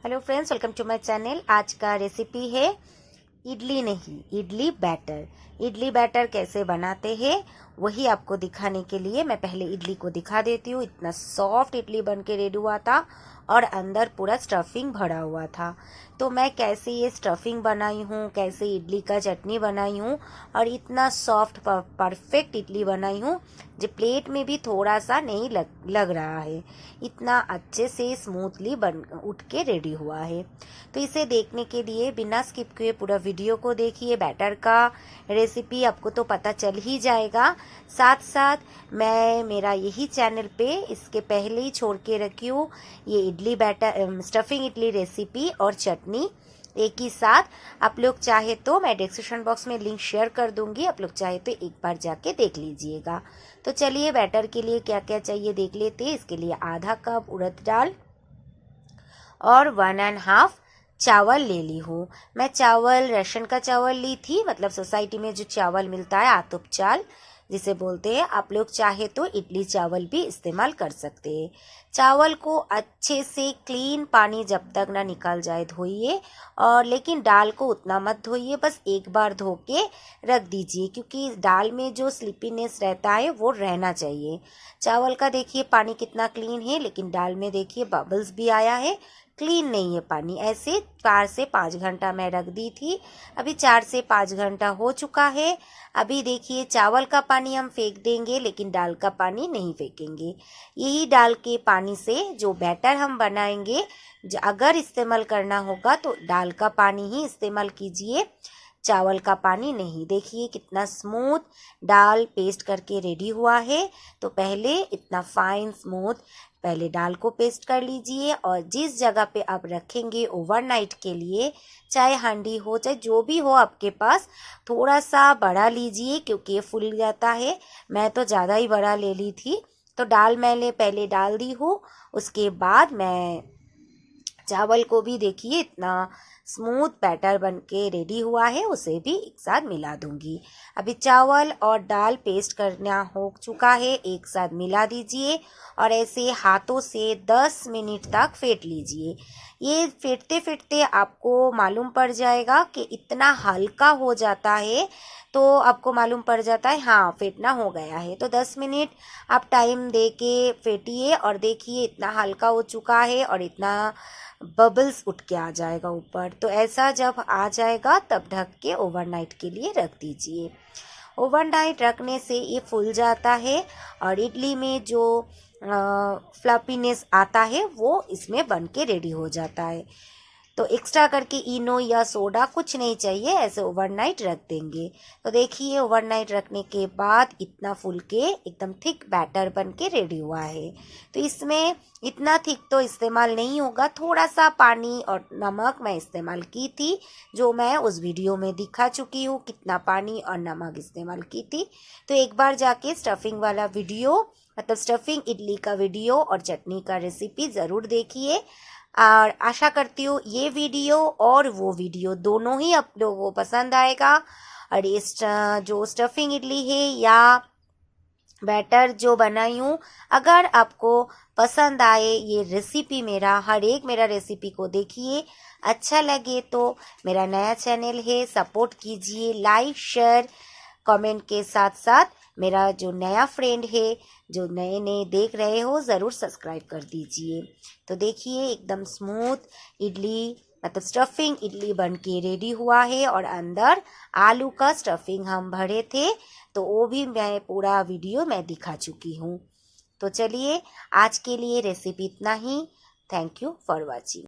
Hello friends, welcome to my channel. आज का recipe है इडली नहीं, इडली बैटर। इडली बैटर कैसे बनाते हैं वही आपको दिखाने के लिए मैं पहले इडली को दिखा देती हूँ। इतना सॉफ्ट इडली बन के रेडी हुआ था और अंदर पूरा स्टफिंग भरा हुआ था। तो मैं कैसे ये स्टफिंग बनाई हूँ, कैसे इडली का चटनी बनाई हूँ और इतना सॉफ्ट परफेक्ट इडली बनाई हूँ जो प्लेट में भी थोड़ा सा नहीं लग रहा है। इतना अच्छे से स्मूथली बन उठ के रेडी हुआ है। तो इसे देखने के लिए बिना स्किप किए पूरा वीडियो को देखिए। बैटर का रेसिपी आपको तो पता चल ही जाएगा। साथ साथ मैं मेरा यही चैनल पे इसके पहले ही छोड़ के रखी हूँ ये idli batter stuffing idli recipe और चटनी एक ही साथ। आप लोग चाहे तो मैं डिस्क्रिप्शन बॉक्स में लिंक शेयर कर दूंगी, आप लोग चाहे तो एक बार जाके देख लीजिएगा। तो चलिए बैटर के लिए क्या क्या चाहिए देख लेते हैं। इसके लिए आधा कप उड़द दाल और 1.5 चावल ले ली हूँ। मैं चावल राशन का चावल ली थी, मतलब सोसाइटी में जो चावल मिलता है आतुप चाल जिसे बोलते हैं। आप लोग चाहे तो इडली चावल भी इस्तेमाल कर सकते हैं। चावल को अच्छे से क्लीन पानी जब तक ना निकल जाए धोइए, और लेकिन दाल को उतना मत धोइए, बस एक बार धो के रख दीजिए क्योंकि दाल में जो स्लिपीनेस रहता है वो रहना चाहिए। चावल का देखिए पानी कितना क्लीन है, लेकिन दाल में देखिए बबल्स भी आया है, क्लीन नहीं है पानी। ऐसे 4 से 5 घंटा मैं रख दी थी। अभी 4 से 5 घंटा हो चुका है। अभी देखिए चावल का पानी हम फेंक देंगे लेकिन दाल का पानी नहीं फेंकेंगे। यही दाल के पानी से जो बैटर हम बनाएंगे, अगर इस्तेमाल करना होगा तो दाल का पानी ही इस्तेमाल कीजिए, चावल का पानी नहीं। देखिए कितना स्मूथ दाल पेस्ट करके रेडी हुआ है। तो पहले इतना फाइन स्मूथ पहले दाल को पेस्ट कर लीजिए, और जिस जगह पे आप रखेंगे ओवरनाइट के लिए, चाहे हांडी हो चाहे जो भी हो आपके पास, थोड़ा सा बड़ा लीजिए क्योंकि ये फूल जाता है। मैं तो ज़्यादा ही बड़ा ले ली थी। तो दाल मैंने पहले डाल दी हूँ, उसके बाद मैं चावल को भी देखिए इतना स्मूथ बैटर बन के रेडी हुआ है, उसे भी एक साथ मिला दूंगी। अभी चावल और दाल पेस्ट करना हो चुका है, एक साथ मिला दीजिए और ऐसे हाथों से 10 मिनट तक फेंट लीजिए। ये फेंटते फेंटते आपको मालूम पड़ जाएगा कि इतना हल्का हो जाता है, तो आपको मालूम पड़ जाता है हाँ फेंटना हो गया है। तो 10 मिनट आप टाइम दे के फेंटिए और देखिए इतना हल्का हो चुका है और इतना बबल्स उठ के आ जाएगा ऊपर। तो ऐसा जब आ जाएगा तब ढक के ओवरनाइट के लिए रख दीजिए। ओवरनाइट रखने से ये फूल जाता है और इडली में जो फ्लफीनेस आता है वो इसमें बन के रेडी हो जाता है। तो एक्स्ट्रा करके इनो या सोडा कुछ नहीं चाहिए, ऐसे ओवरनाइट रख देंगे। तो देखिए ओवरनाइट रखने के बाद इतना फूल के एकदम थिक बैटर बन के रेडी हुआ है। तो इसमें इतना थिक तो इस्तेमाल नहीं होगा, थोड़ा सा पानी और नमक मैं इस्तेमाल की थी, जो मैं उस वीडियो में दिखा चुकी हूँ कितना पानी और नमक इस्तेमाल की थी। तो एक बार जाके स्टफिंग वाला वीडियो, मतलब स्टफिंग इडली का वीडियो और चटनी का रेसिपी ज़रूर देखिए। और आशा करती हूँ ये वीडियो और वो वीडियो दोनों ही आप लोगों को पसंद आएगा। और इस जो स्टफिंग इडली है या बैटर जो बनाई हूँ, अगर आपको पसंद आए ये रेसिपी, मेरा रेसिपी को देखिए, अच्छा लगे तो मेरा नया चैनल है सपोर्ट कीजिए, लाइक शेयर कमेंट के साथ साथ मेरा जो नया फ्रेंड है जो नए नए देख रहे हो ज़रूर सब्सक्राइब कर दीजिए। तो देखिए एकदम स्मूथ इडली, मतलब स्टफिंग इडली बन के रेडी हुआ है और अंदर आलू का स्टफिंग हम भरे थे, तो वो भी मैं पूरा वीडियो मैं दिखा चुकी हूँ। तो चलिए आज के लिए रेसिपी इतना ही। Thank you for watching.